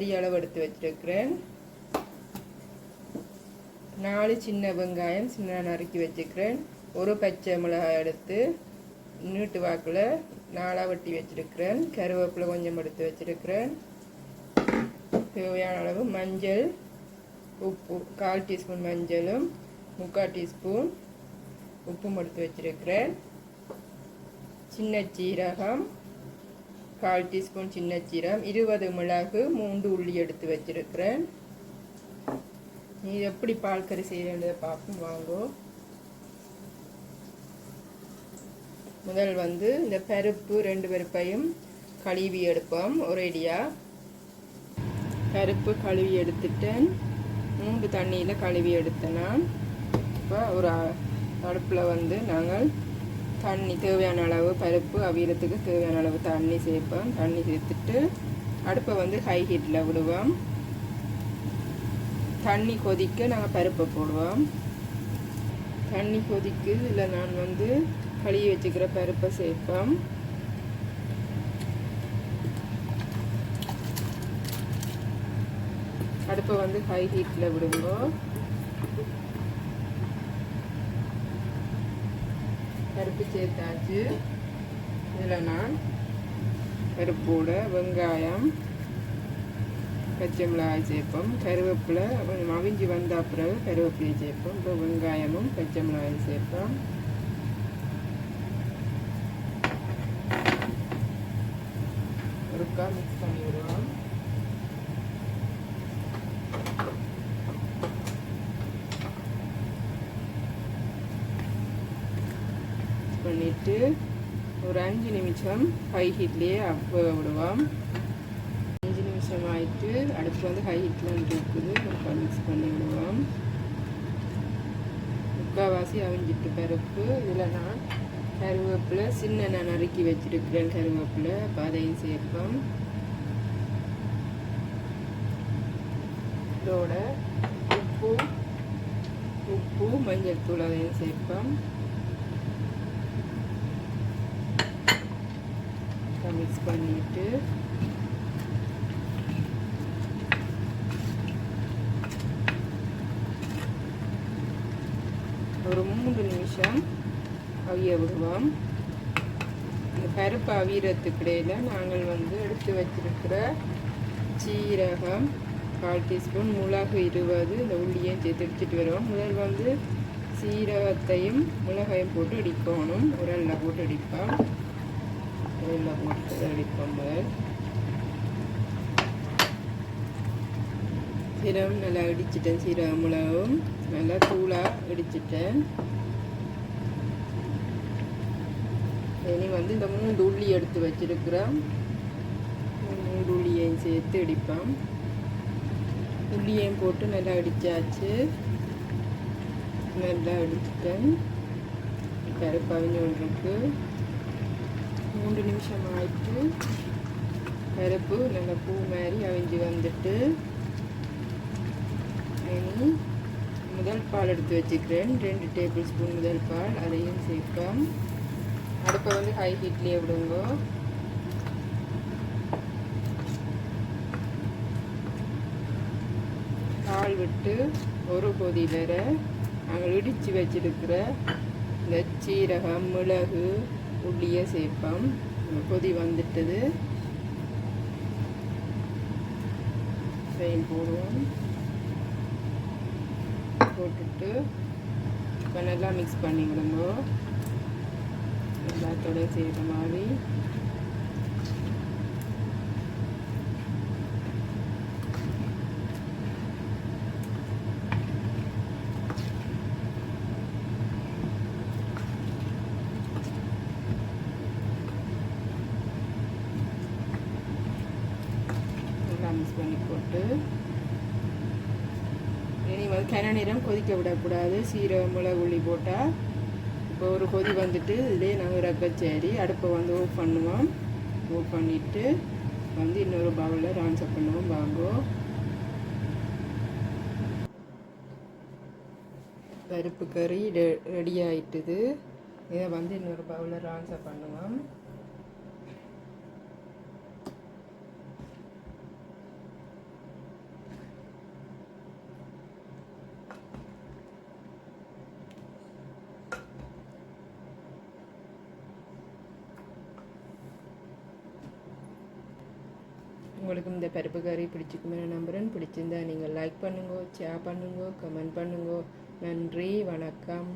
கறி அளவு எடுத்து வச்சிருக்கிறேன். 4 சின்ன வெங்காயம் சின்ன நறுக்கி வச்சுக்கிறேன். ஒரு பச்சை மிளகாய் எடுத்து நீட்டு வாக்கில் 4 வெட்டி வச்சிருக்கிறேன். கருவேப்பிலை கொஞ்சம் எடுத்து வச்சிருக்கிறேன். தேவையான அளவு மஞ்சள், உப்பு 1/4 டீஸ்பூன் மஞ்சளும் 3/4 டீஸ்பூன் உப்பும் எடுத்து வச்சிருக்கிறேன். சின்ன சீரகம் 1/4 டீஸ்பூன் சின்ன சீரகம், 20 மிளகு, 3 உள்ளி எடுத்து வச்சிருக்கிறேன். நீ எப்படி பால் கறி செய்யறதை பார்ப்போம் வாங்கோ. முதல் இந்த பருப்பு 2 பருப்பையும் கழுவி எடுப்போம். ஒரேடியா பருப்பு கழுவி எடுத்துட்டேன். 3 தண்ணியில் கழுவி எடுத்தேன்னா இப்போ ஒரு அடுப்பில் நாங்கள் தண்ணி தேவையான அளவு பருப்பு அவியறதுக்கு தேவையான அளவு தண்ணி சேர்ப்போம். தண்ணி சேர்த்துட்டு அடுப்பை ஹை ஹீட்டில் விடுவோம். தண்ணி கொதிக்க நாங்கள் பருப்பை போடுவோம். தண்ணி கொதிக்கு இதில் நான் கழுவி வச்சுக்கிற பருப்பை சேர்ப்போம். அடுப்பை ஹை ஹீட்டில் விடுங்க. பருப்பு சேர்த்தாச்சு. இதில் நான் பருப்போட வெங்காயம் பச்சை மிளகாய் சேர்ப்போம். கருவேப்பிலை கொஞ்சம் அவிஞ்சி வந்த பிறகு கருவேப்பிலையை சேர்ப்போம். இப்போ வெங்காயமும் பச்சை மிளகாயும் சேர்ப்போம். ஒருக்கா மிக்ஸ் பண்ணி விடுவோம். பண்ணிட்டு ஒரு 5 நிமிஷம் ஹை ஹீட்லேயே வேக விடுவோம். 5 நிமிஷம் ஆயிட்டு அடுப்பு ஹை ஹீட்டில் இருக்குது. மிக்ஸ் பண்ணி விடுவோம். முக்கால்வாசி அவிஞ்சிட்டு பருப்பு. இதில் நான் கருவேப்பிலை சின்ன நறுக்கி வச்சிருக்கிறேன். கருவேப்பிலை அதையும் சேர்ப்போம். இதோட உப்பு மஞ்சள் தூள் அதையும் சேர்ப்போம். மிக்ஸ் பண்ணிட்டு ஒரு 3 நிமிஷம் அவிய விடுவோம். இந்த பருப்பு அவியறதுக்கு இடையில நாங்கள் எடுத்து வச்சிருக்கிற சீரகம் 1/4 டீஸ்பூன், மிளகு 20, இந்த உள்ளியும் சேர்த்து எடுத்துட்டு வருவோம். முதல் சீரகத்தையும் மிளகாயும் போட்டு அடிக்கணும். உரல்ல போட்டு அடிப்போம். உரல்ல போட்டு அடிப்போம். சீரகம் நல்லா இடிச்சிட்டேன். சீரகம் மிளகும் நல்லா தூளாக இடிச்சிட்டேன். இனி இந்த 3 உள்ளி எடுத்து வச்சிருக்கிறோம். 3 உள்ளியையும் சேர்த்து இடிப்போம். உள்ளியையும் போட்டு நல்லா இடிச்சாச்சு. நல்லா இடிச்சிட்டேன். பருப்பு அவிஞ்சோன்றிருக்கு. 3 நிமிஷம் ஆயிட்டு பருப்பு நல்லா பூ மாதிரி அவிஞ்சு வந்துட்டு இனி முதல் பால் எடுத்து வச்சுக்கிறேன். 2 டேபிள் ஸ்பூன் முதல் பால் அதையும் சேர்ப்போம். அடுப்பை ஹை ஹீட்லேயே விடுங்க. பால் விட்டு ஒரு கொதி வர நாங்கள் இடித்து வச்சிருக்கிற இந்த சீரகம் மிளகு உள்ளியை சேர்ப்போம். கொதி வந்துட்டது. போடுவோம். போட்டுட்டு இப்போ நல்லா மிக்ஸ் பண்ணி விடுங்க. எல்லாத்தோட செய்கிற மாதிரி நல்லா மிக்ஸ் பண்ணி போட்டு இனி கிண நேரம் கொதிக்க விடக்கூடாது. சீரகம் மிளகு உள்ளி போட்டால் இப்போ ஒரு கொதி வந்துட்டு இதே நாங்கள் ரக்கச்சேரி அடுப்பை ஆஃப் பண்ணுவோம். ஆஃப் பண்ணிவிட்டு இன்னொரு பவுலில் ட்ரான்ஸ்ஃபர் பண்ணுவோம். வாங்கோ. பருப்பு கறி ரெடி ஆகிட்டுது. இதை இன்னொரு பவுலில் ட்ரான்ஸ்ஃபர் பண்ணுவோம். உங்களுக்கு இந்த பருப்பு கறி பிடிச்சிக்குமே நம்புகிறேன். பிடிச்சிருந்தா நீங்கள் லைக் பண்ணுங்க, ஷேர் பண்ணுங்க, கமெண்ட் பண்ணுங்க. நன்றி, வணக்கம்.